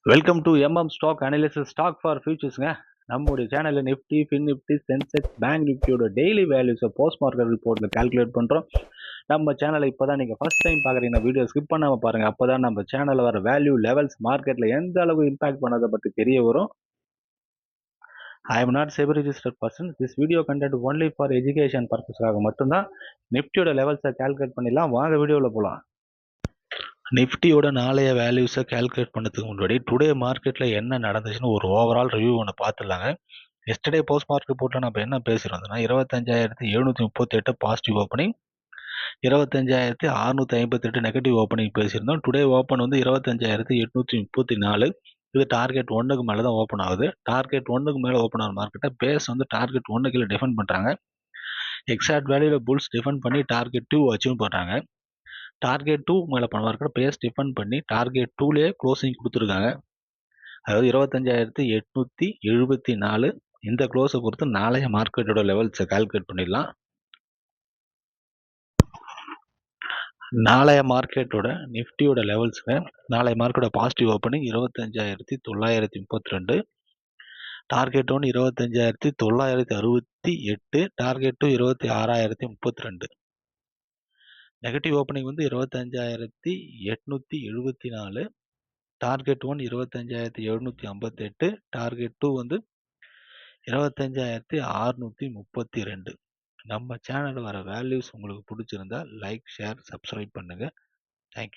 Welcome to stock analysis stock for ஃபியூச்சர்ஸ்ங்க. நம்முடைய சேனலில் Nifty, fin Nifty, Sensex, bank நிஃப்டியோட டெய்லி வேல்யூஸை போஸ்ட் மார்க்கெட் ரிப்போர்ட்டில் கால்குலேட் பண்ணுறோம். நம்ம சேனலை இப்போ தான் நீங்கள் ஃபஸ்ட் டைம் பார்க்குறீங்க, வீடியோ ஸ்கிப் பண்ணாமல் பாருங்கள். அப்போ தான் நம்ம சேனலில் வர வேல்யூ லெவல்ஸ் மார்க்கெட்டில் எந்த அளவு இம்பாக்ட் பண்ணதை பற்றி தெரிய வரும். I am not SEBI registered person. This video content only for education பர்பஸ்க்காக மட்டும்தான். நிஃப்டியோட லெவல்ஸை கால்குலேட் பண்ணிடலாம். வாங்க வீடியோவில் போகலாம். நிஃப்டியோட நாளைய வேல்யூஸை கால்குலேட் பண்ணதுக்கு முன்னாடி டுடே மார்க்கெட்டில் என்ன நடந்துச்சுன்னு ஒரு ஓவரால் ரிவ்யூ ஒன்று பார்த்துடலாங்க. எஸ்டர்டே போஸ்ட் மார்க்கெட் ரிப்போர்ட்டில் நம்ம என்ன பேசியிருந்தோம்னா 25,738 பாசிட்டிவ் ஓப்பனிங், 25,658 நெகட்டிவ் ஓப்பனிங் பேசியிருந்தோம். டுடே ஓப்பன் வந்து 25,834. இது டார்கெட் 1க்கு மேலே தான் ஓப்பன் ஆகுது. டார்கெட் 1க்கு மேலே ஓப்பன் ஆகிற மார்க்கெட்டை பேஸ் வந்து டார்கெட் 1 கீழே டிஃபெண்ட் பண்ணுறாங்க. எக்ஸாக்ட் வேல்யூவில் புல்ஸ் டிஃபெண்ட் பண்ணி டார்கெட் 2 அச்சீவ் பண்ணுறாங்க. டார்கெட் 2 மேலே பண்ண மார்க்கெட் பேஸ் டிஃபெண்ட் பண்ணி டார்கெட் 2லேயே க்ளோசிங் கொடுத்துருக்காங்க. அதாவது 25,874. இந்த க்ளோஸை பொறுத்து நாளைய மார்க்கெட்டோட லெவல்ஸை கால்குலேட் பண்ணிடலாம். நாளைய மார்க்கெட்டோட நிஃப்டியோட லெவல்ஸுங்க. நாளைய மார்க்கெட்டோட positive opening 25,932. Target 1 25,968. Target 2 26,032. Negative opening வந்து 25,874. டார்கெட் 1 25,758. டார்கெட் 2 வந்து 25,632. நம்ம சேனலில் வர வேல்யூஸ் உங்களுக்கு பிடிச்சிருந்தா லைக், ஷேர், சப்ஸ்கிரைப் பண்ணுங்கள். தேங்க்யூ.